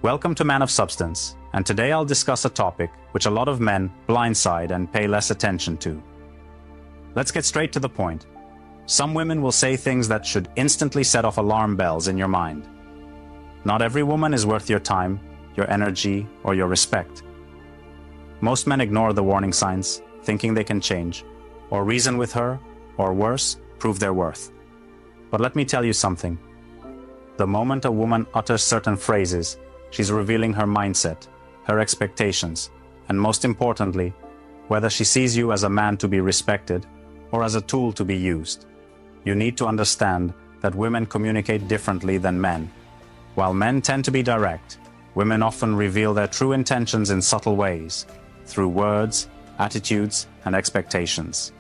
Welcome to Man of Substance, and today I'll discuss a topic which a lot of men blindside and pay less attention to. Let's get straight to the point. Some women will say things that should instantly set off alarm bells in your mind. Not every woman is worth your time, your energy, or your respect. Most men ignore the warning signs, thinking they can change, or reason with her, or worse, prove their worth. But let me tell you something. The moment a woman utters certain phrases, she's revealing her mindset, her expectations, and most importantly, whether she sees you as a man to be respected or as a tool to be used. You need to understand that women communicate differently than men. While men tend to be direct, women often reveal their true intentions in subtle ways, through words, attitudes, and expectations.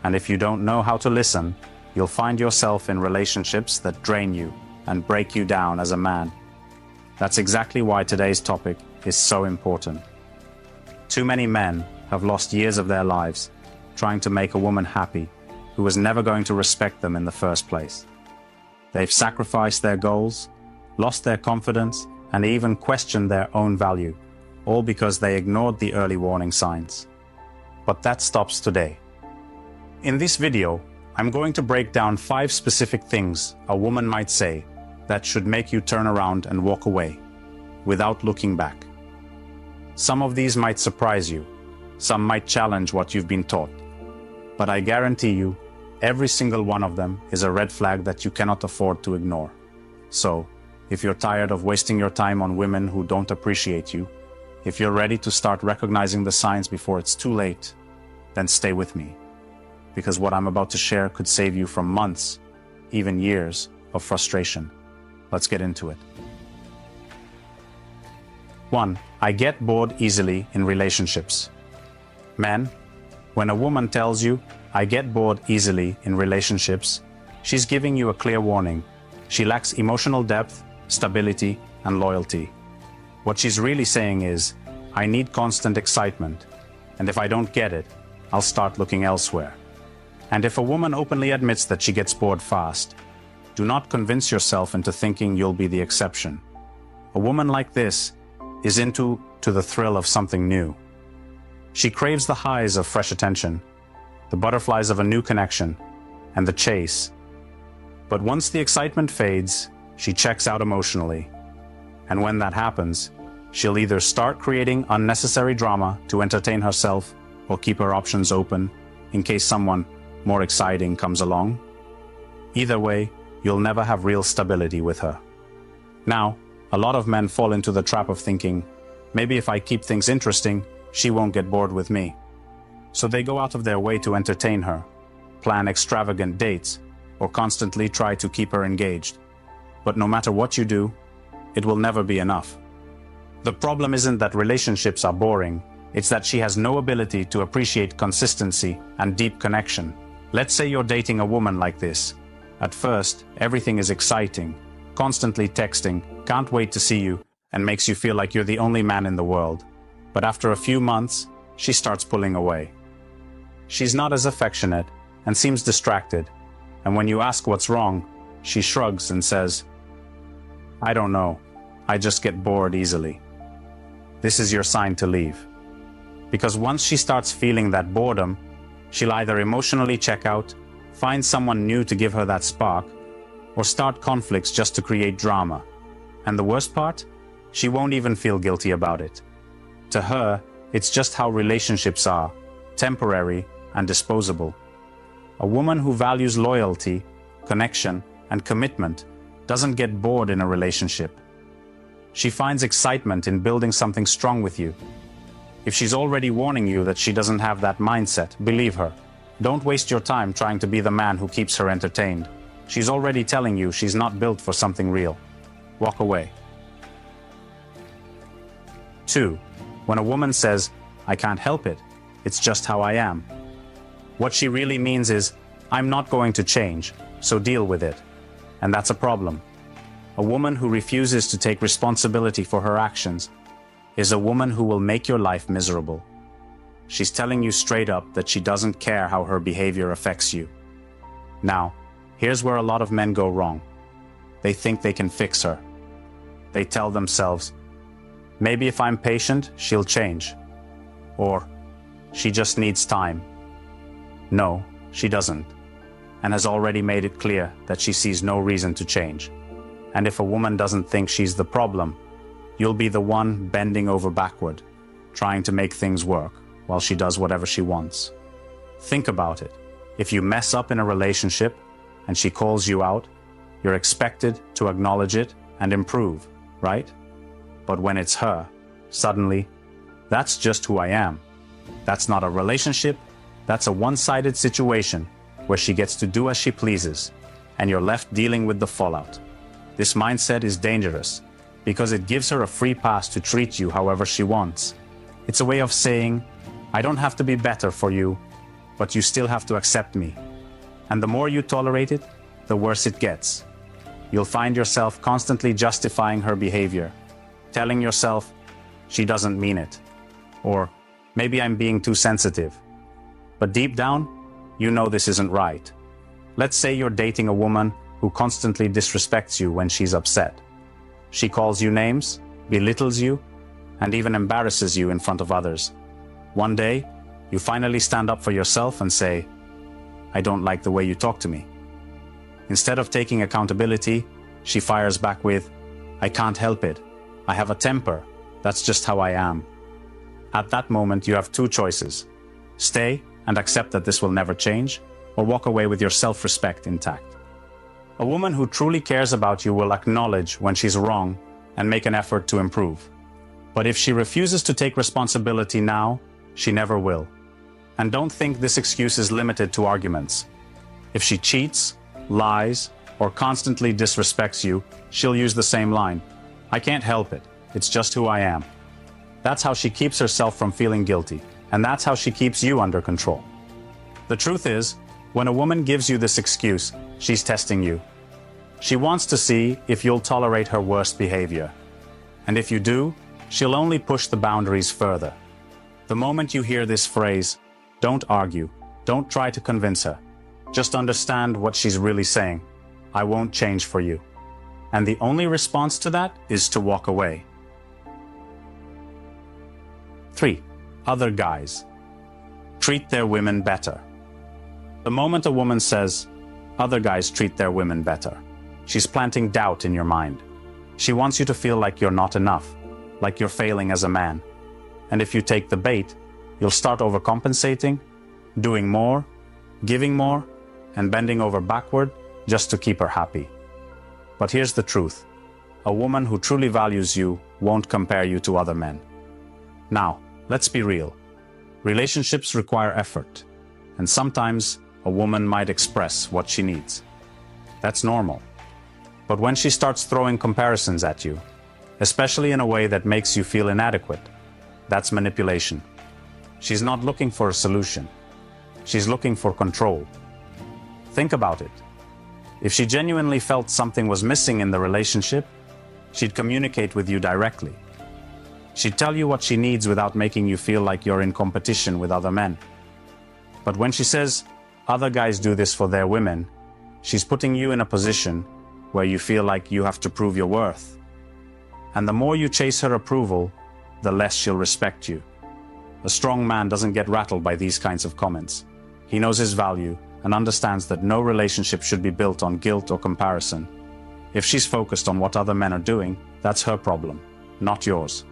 And if you don't know how to listen, you'll find yourself in relationships that drain you and break you down as a man. That's exactly why today's topic is so important. Too many men have lost years of their lives trying to make a woman happy who was never going to respect them in the first place. They've sacrificed their goals, lost their confidence, and even questioned their own value, all because they ignored the early warning signs. But that stops today. In this video, I'm going to break down 5 specific things a woman might say that should make you turn around and walk away, without looking back. Some of these might surprise you, some might challenge what you've been taught, but I guarantee you, every single one of them is a red flag that you cannot afford to ignore. So, if you're tired of wasting your time on women who don't appreciate you, if you're ready to start recognizing the signs before it's too late, then stay with me. Because what I'm about to share could save you from months, even years, of frustration. Let's get into it. 1. I get bored easily in relationships. Men, when a woman tells you, I get bored easily in relationships, she's giving you a clear warning. She lacks emotional depth, stability, and loyalty. What she's really saying is, I need constant excitement, and if I don't get it, I'll start looking elsewhere. And if a woman openly admits that she gets bored fast, do not convince yourself into thinking you'll be the exception. A woman like this is into the thrill of something new. She craves the highs of fresh attention, the butterflies of a new connection, and the chase. But once the excitement fades, she checks out emotionally. And when that happens, she'll either start creating unnecessary drama to entertain herself or keep her options open in case someone more exciting comes along. Either way, you'll never have real stability with her. Now, a lot of men fall into the trap of thinking, maybe if I keep things interesting, she won't get bored with me. So they go out of their way to entertain her, plan extravagant dates, or constantly try to keep her engaged. But no matter what you do, it will never be enough. The problem isn't that relationships are boring, it's that she has no ability to appreciate consistency and deep connection. Let's say you're dating a woman like this. At first, everything is exciting, constantly texting, can't wait to see you, and makes you feel like you're the only man in the world. But after a few months, she starts pulling away. She's not as affectionate and seems distracted, and when you ask what's wrong, she shrugs and says, I don't know, I just get bored easily. This is your sign to leave. Because once she starts feeling that boredom, she'll either emotionally check out, find someone new to give her that spark, or start conflicts just to create drama. And the worst part? She won't even feel guilty about it. To her, it's just how relationships are, temporary and disposable. A woman who values loyalty, connection, and commitment doesn't get bored in a relationship. She finds excitement in building something strong with you. If she's already warning you that she doesn't have that mindset, believe her. Don't waste your time trying to be the man who keeps her entertained. She's already telling you she's not built for something real. Walk away. 2. When a woman says, I can't help it, it's just how I am. What she really means is, I'm not going to change, so deal with it. And that's a problem. A woman who refuses to take responsibility for her actions is a woman who will make your life miserable. She's telling you straight up that she doesn't care how her behavior affects you. Now, here's where a lot of men go wrong. They think they can fix her. They tell themselves, maybe if I'm patient, she'll change. Or, she just needs time. No, she doesn't, and has already made it clear that she sees no reason to change. And if a woman doesn't think she's the problem, you'll be the one bending over backward, trying to make things work while she does whatever she wants. Think about it. If you mess up in a relationship and she calls you out, you're expected to acknowledge it and improve, right? But when it's her, suddenly, that's just who I am. That's not a relationship, that's a one-sided situation where she gets to do as she pleases, and you're left dealing with the fallout. This mindset is dangerous because it gives her a free pass to treat you however she wants. It's a way of saying, I don't have to be better for you, but you still have to accept me. And the more you tolerate it, the worse it gets. You'll find yourself constantly justifying her behavior, telling yourself, she doesn't mean it, or maybe I'm being too sensitive. But deep down, you know this isn't right. Let's say you're dating a woman who constantly disrespects you when she's upset. She calls you names, belittles you, and even embarrasses you in front of others. One day, you finally stand up for yourself and say, I don't like the way you talk to me. Instead of taking accountability, she fires back with, I can't help it. I have a temper. That's just how I am. At that moment, you have two choices. Stay and accept that this will never change, or walk away with your self-respect intact. A woman who truly cares about you will acknowledge when she's wrong and make an effort to improve. But if she refuses to take responsibility now, she never will. And don't think this excuse is limited to arguments. If she cheats, lies, or constantly disrespects you, she'll use the same line. I can't help it. It's just who I am. That's how she keeps herself from feeling guilty, and that's how she keeps you under control. The truth is, when a woman gives you this excuse, she's testing you. She wants to see if you'll tolerate her worst behavior. And if you do, she'll only push the boundaries further. The moment you hear this phrase, don't argue, don't try to convince her. Just understand what she's really saying. I won't change for you. And the only response to that is to walk away. 3. Other guys. Treat their women better. The moment a woman says, other guys treat their women better, she's planting doubt in your mind. She wants you to feel like you're not enough, like you're failing as a man. And if you take the bait, you'll start overcompensating, doing more, giving more, and bending over backward just to keep her happy. But here's the truth. A woman who truly values you won't compare you to other men. Now, let's be real. Relationships require effort, and sometimes a woman might express what she needs. That's normal. But when she starts throwing comparisons at you, especially in a way that makes you feel inadequate, that's manipulation. She's not looking for a solution. She's looking for control. Think about it. If she genuinely felt something was missing in the relationship, she'd communicate with you directly. She'd tell you what she needs without making you feel like you're in competition with other men. But when she says, other guys do this for their women, she's putting you in a position where you feel like you have to prove your worth. And the more you chase her approval, the less she'll respect you. A strong man doesn't get rattled by these kinds of comments. He knows his value and understands that no relationship should be built on guilt or comparison. If she's focused on what other men are doing, that's her problem, not yours.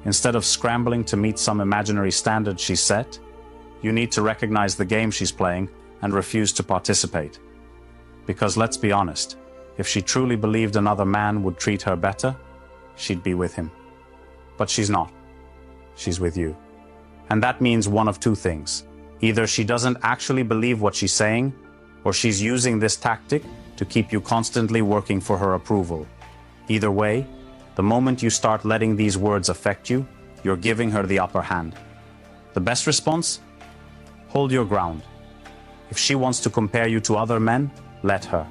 Instead of scrambling to meet some imaginary standard she set, you need to recognize the game she's playing and refuse to participate. Because let's be honest, if she truly believed another man would treat her better, she'd be with him. But she's not. She's with you. And that means one of two things. Either she doesn't actually believe what she's saying, or she's using this tactic to keep you constantly working for her approval. Either way, the moment you start letting these words affect you, you're giving her the upper hand. The best response? Hold your ground. If she wants to compare you to other men, let her.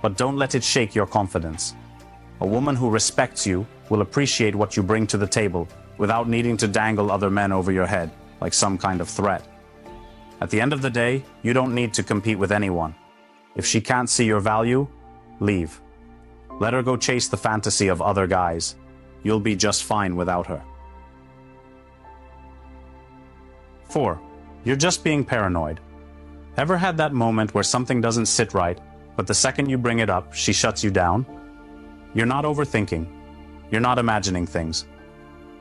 But don't let it shake your confidence. A woman who respects you will appreciate what you bring to the table without needing to dangle other men over your head like some kind of threat. At the end of the day, you don't need to compete with anyone. If she can't see your value, leave. Let her go chase the fantasy of other guys. you'll be just fine without her. 4. You're just being paranoid. Ever had that moment where something doesn't sit right, but the second you bring it up, she shuts you down? You're not overthinking. You're not imagining things.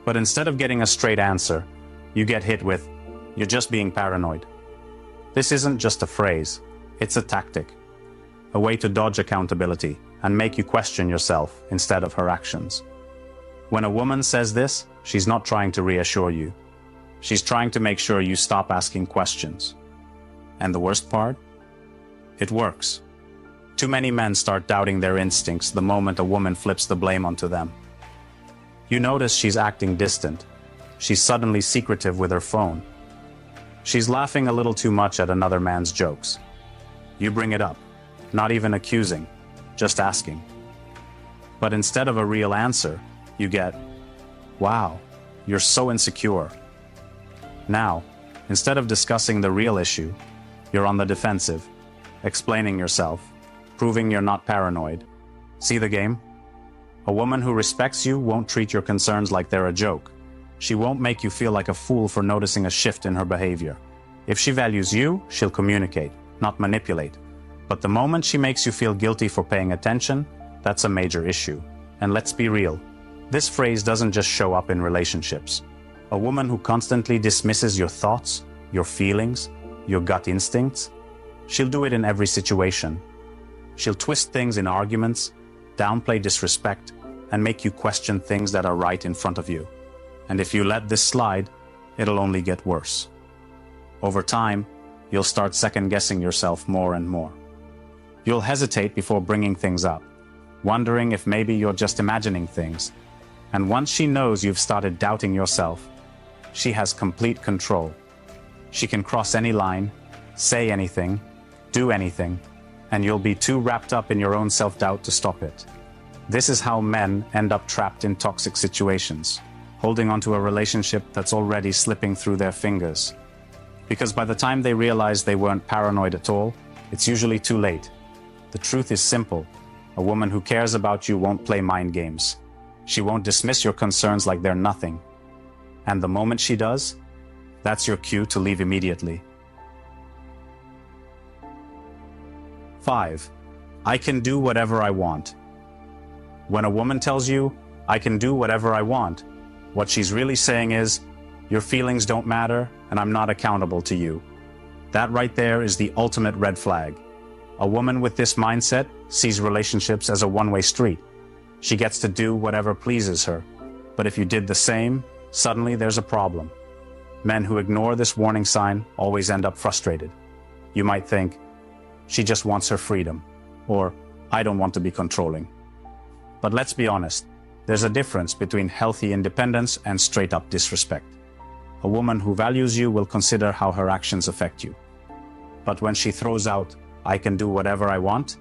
But instead of getting a straight answer, you get hit with, "You're just being paranoid." This isn't just a phrase, it's a tactic. A way to dodge accountability and make you question yourself instead of her actions. When a woman says this, she's not trying to reassure you. She's trying to make sure you stop asking questions. And the worst part? It works. Too many men start doubting their instincts the moment a woman flips the blame onto them. You notice she's acting distant. She's suddenly secretive with her phone. She's laughing a little too much at another man's jokes. You bring it up, not even accusing, just asking. But instead of a real answer, you get, "Wow, you're so insecure." Now, instead of discussing the real issue, you're on the defensive, explaining yourself, proving you're not paranoid. See the game? A woman who respects you won't treat your concerns like they're a joke. She won't make you feel like a fool for noticing a shift in her behavior. If she values you, she'll communicate, not manipulate. But the moment she makes you feel guilty for paying attention, that's a major issue. And let's be real, this phrase doesn't just show up in relationships. A woman who constantly dismisses your thoughts, your feelings, your gut instincts, she'll do it in every situation. She'll twist things in arguments, downplay disrespect, and make you question things that are right in front of you. And if you let this slide, it'll only get worse. Over time, you'll start second-guessing yourself more and more. You'll hesitate before bringing things up, wondering if maybe you're just imagining things. And once she knows you've started doubting yourself, she has complete control. She can cross any line, say anything, do anything, and you'll be too wrapped up in your own self-doubt to stop it. This is how men end up trapped in toxic situations, holding onto a relationship that's already slipping through their fingers. Because by the time they realize they weren't paranoid at all, it's usually too late. The truth is simple. A woman who cares about you won't play mind games. She won't dismiss your concerns like they're nothing. And the moment she does, that's your cue to leave immediately. 5. I can do whatever I want. When a woman tells you, "I can do whatever I want," what she's really saying is, "Your feelings don't matter, and I'm not accountable to you." That right there is the ultimate red flag. A woman with this mindset sees relationships as a one-way street. She gets to do whatever pleases her. But if you did the same, suddenly there's a problem. Men who ignore this warning sign always end up frustrated. You might think, "She just wants her freedom," or "I don't want to be controlling." But let's be honest, there's a difference between healthy independence and straight-up disrespect. A woman who values you will consider how her actions affect you. But when she throws out, "I can do whatever I want,"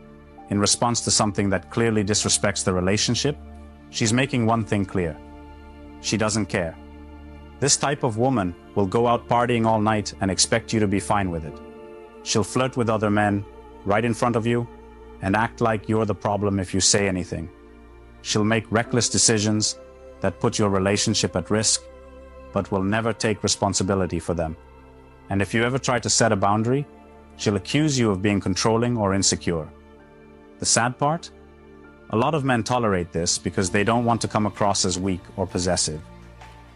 in response to something that clearly disrespects the relationship, she's making one thing clear. She doesn't care. This type of woman will go out partying all night and expect you to be fine with it. She'll flirt with other men right in front of you and act like you're the problem if you say anything. She'll make reckless decisions that put your relationship at risk, but will never take responsibility for them. And if you ever try to set a boundary, she'll accuse you of being controlling or insecure. The sad part? A lot of men tolerate this because they don't want to come across as weak or possessive.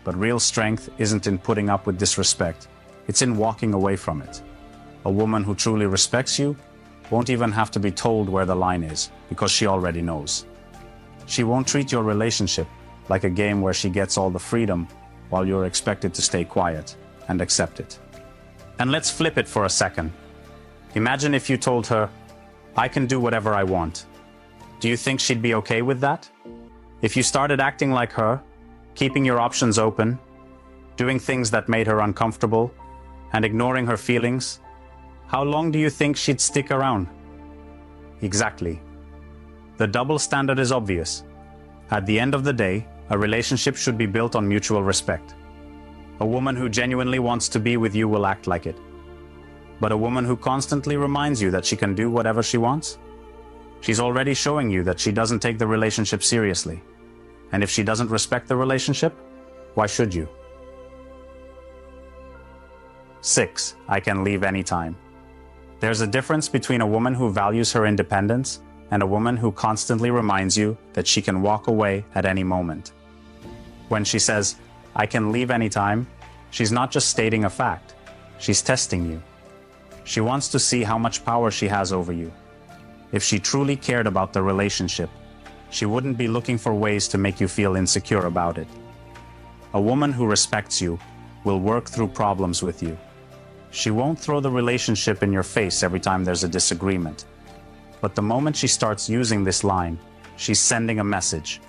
But real strength isn't in putting up with disrespect, it's in walking away from it. A woman who truly respects you won't even have to be told where the line is, because she already knows. She won't treat your relationship like a game where she gets all the freedom while you're expected to stay quiet and accept it. And let's flip it for a second. Imagine if you told her, "I can do whatever I want." Do you think she'd be okay with that? If you started acting like her, keeping your options open, doing things that made her uncomfortable, and ignoring her feelings, how long do you think she'd stick around? Exactly. The double standard is obvious. At the end of the day, a relationship should be built on mutual respect. A woman who genuinely wants to be with you will act like it. But a woman who constantly reminds you that she can do whatever she wants, she's already showing you that she doesn't take the relationship seriously. And if she doesn't respect the relationship, why should you? 6. I can leave anytime. There's a difference between a woman who values her independence and a woman who constantly reminds you that she can walk away at any moment. When she says, I can leave anytime, she's not just stating a fact, she's testing you. She wants to see how much power she has over you. If she truly cared about the relationship, she wouldn't be looking for ways to make you feel insecure about it. A woman who respects you will work through problems with you. She won't throw the relationship in your face every time there's a disagreement. But the moment she starts using this line, she's sending a message.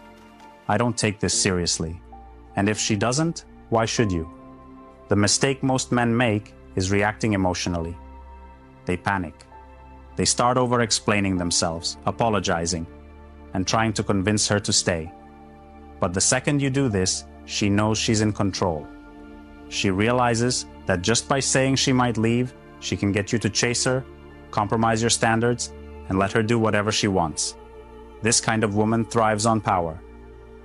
I don't take this seriously. And if she doesn't, why should you? The mistake most men make is reacting emotionally. They panic. They start over-explaining themselves, apologizing, and trying to convince her to stay. But the second you do this, she knows she's in control. She realizes that just by saying she might leave, she can get you to chase her, compromise your standards, and let her do whatever she wants. This kind of woman thrives on power.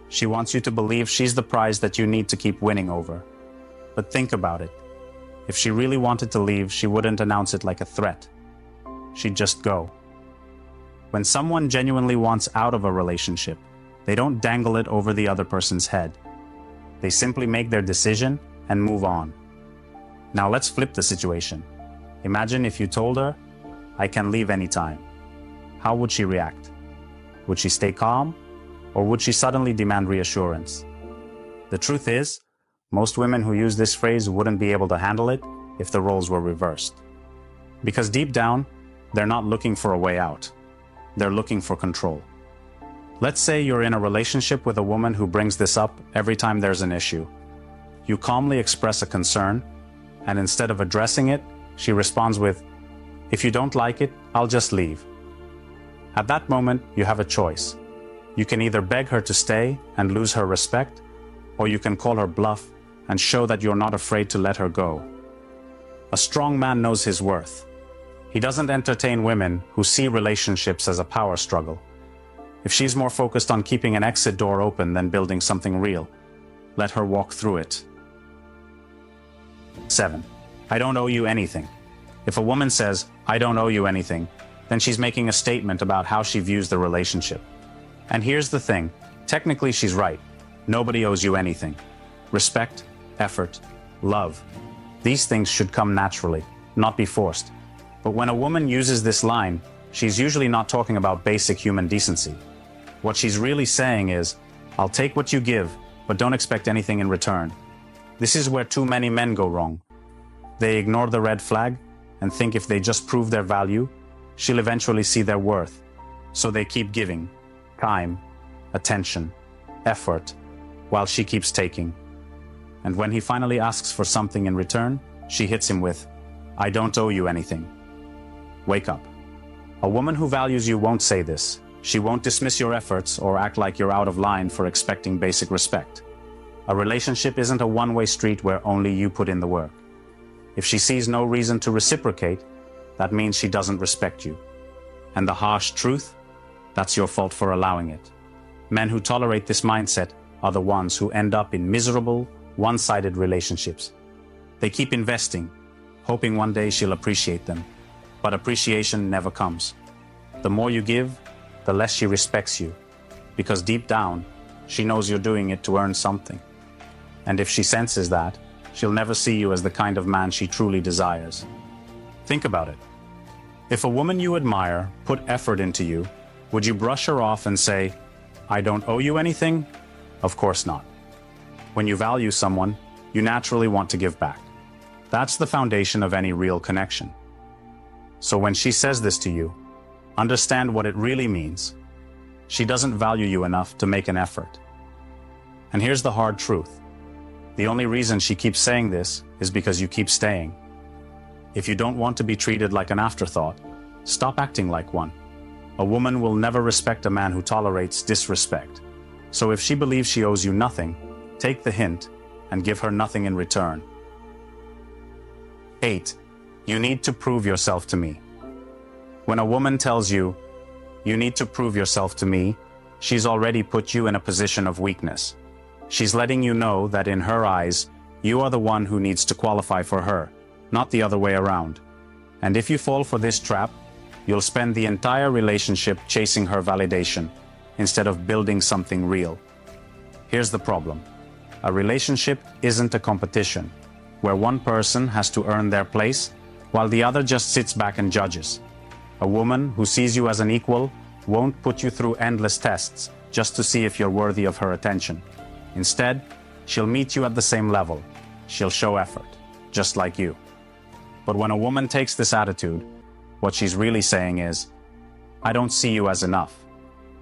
She wants you to believe she's the prize that you need to keep winning over. But think about it. If she really wanted to leave, she wouldn't announce it like a threat. She'd just go. When someone genuinely wants out of a relationship, they don't dangle it over the other person's head. They simply make their decision and move on. Now let's flip the situation. Imagine if you told her, I can leave anytime. How would she react? Would she stay calm, or would she suddenly demand reassurance? The truth is, most women who use this phrase wouldn't be able to handle it if the roles were reversed. Because deep down, they're not looking for a way out. They're looking for control. Let's say you're in a relationship with a woman who brings this up every time there's an issue. You calmly express a concern, and instead of addressing it, she responds with, if you don't like it, I'll just leave. At that moment, you have a choice. You can either beg her to stay and lose her respect, or you can call her bluff and show that you're not afraid to let her go. A strong man knows his worth. He doesn't entertain women who see relationships as a power struggle. If she's more focused on keeping an exit door open than building something real, let her walk through it. 7. I don't owe you anything. If a woman says, I don't owe you anything, then she's making a statement about how she views the relationship. And here's the thing, technically she's right. Nobody owes you anything. Respect, effort, love. These things should come naturally, not be forced. But when a woman uses this line, she's usually not talking about basic human decency. What she's really saying is, I'll take what you give, but don't expect anything in return. This is where too many men go wrong. They ignore the red flag and think if they just prove their value, she'll eventually see their worth. So they keep giving time, attention, effort, while she keeps taking. And when he finally asks for something in return, she hits him with, I don't owe you anything. Wake up. A woman who values you won't say this. She won't dismiss your efforts or act like you're out of line for expecting basic respect. A relationship isn't a one-way street where only you put in the work. If she sees no reason to reciprocate, that means she doesn't respect you. And the harsh truth? That's your fault for allowing it. Men who tolerate this mindset are the ones who end up in miserable, one-sided relationships. They keep investing, hoping one day she'll appreciate them. But appreciation never comes. The more you give, the less she respects you. Because deep down, she knows you're doing it to earn something. And if she senses that, she'll never see you as the kind of man she truly desires. Think about it. If a woman you admire put effort into you, would you brush her off and say, I don't owe you anything? Of course not. When you value someone, you naturally want to give back. That's the foundation of any real connection. So when she says this to you, understand what it really means. She doesn't value you enough to make an effort. And here's the hard truth. The only reason she keeps saying this is because you keep staying. If you don't want to be treated like an afterthought, stop acting like one. A woman will never respect a man who tolerates disrespect. So if she believes she owes you nothing, take the hint and give her nothing in return. 8. You need to prove yourself to me. When a woman tells you, you need to prove yourself to me, she's already put you in a position of weakness. She's letting you know that in her eyes, you are the one who needs to qualify for her, not the other way around. And if you fall for this trap, you'll spend the entire relationship chasing her validation, instead of building something real. Here's the problem. A relationship isn't a competition, where one person has to earn their place, while the other just sits back and judges. A woman who sees you as an equal won't put you through endless tests just to see if you're worthy of her attention. Instead, she'll meet you at the same level. She'll show effort, just like you. But when a woman takes this attitude, what she's really saying is, I don't see you as enough.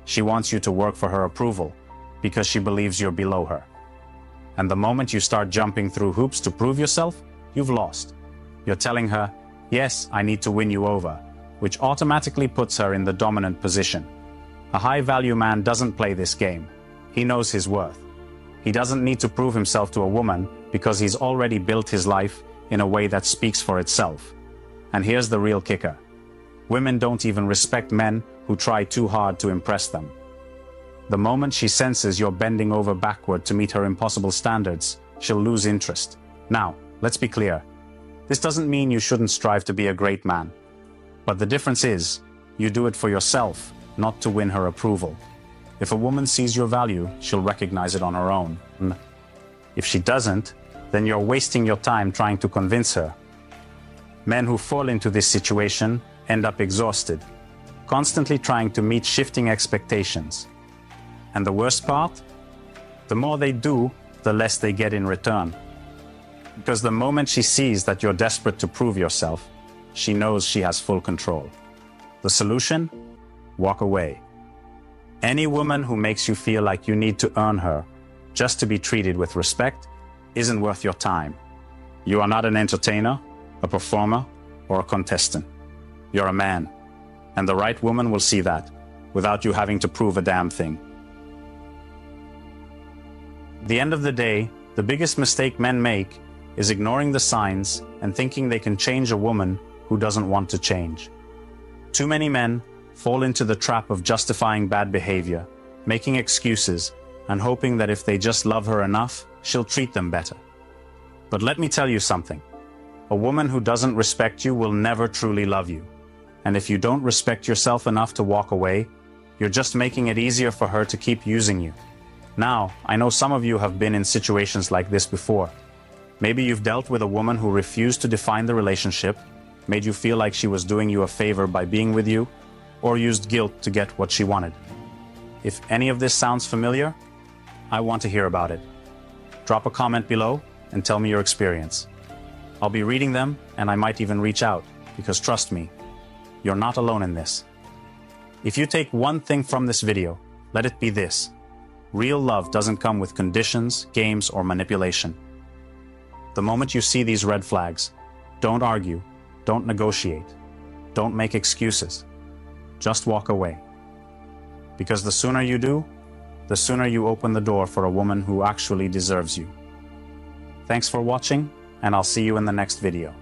She wants you to work for her approval because she believes you're below her. And the moment you start jumping through hoops to prove yourself, you've lost. You're telling her, yes, I need to win you over, which automatically puts her in the dominant position. A high-value man doesn't play this game. He knows his worth. He doesn't need to prove himself to a woman because he's already built his life in a way that speaks for itself. And here's the real kicker. Women don't even respect men who try too hard to impress them. The moment she senses you're bending over backward to meet her impossible standards, she'll lose interest. Now, let's be clear. This doesn't mean you shouldn't strive to be a great man. But the difference is, you do it for yourself, not to win her approval. If a woman sees your value, she'll recognize it on her own. If she doesn't, then you're wasting your time trying to convince her. Men who fall into this situation end up exhausted, constantly trying to meet shifting expectations. And the worst part? The more they do, the less they get in return. Because the moment she sees that you're desperate to prove yourself, she knows she has full control. The solution? Walk away. Any woman who makes you feel like you need to earn her just to be treated with respect isn't worth your time. You are not an entertainer, a performer, or a contestant. You're a man, and the right woman will see that, without you having to prove a damn thing. At the end of the day, the biggest mistake men make is ignoring the signs and thinking they can change a woman who doesn't want to change. Too many men fall into the trap of justifying bad behavior, making excuses, and hoping that if they just love her enough, she'll treat them better. But let me tell you something. A woman who doesn't respect you will never truly love you. And if you don't respect yourself enough to walk away, you're just making it easier for her to keep using you. Now, I know some of you have been in situations like this before. Maybe you've dealt with a woman who refused to define the relationship, made you feel like she was doing you a favor by being with you, or used guilt to get what she wanted. If any of this sounds familiar, I want to hear about it. Drop a comment below and tell me your experience. I'll be reading them, and I might even reach out, because trust me, you're not alone in this. If you take one thing from this video, let it be this. Real love doesn't come with conditions, games, or manipulation. The moment you see these red flags, don't argue, don't negotiate, don't make excuses. Just walk away. Because the sooner you do, the sooner you open the door for a woman who actually deserves you. Thanks for watching, and I'll see you in the next video.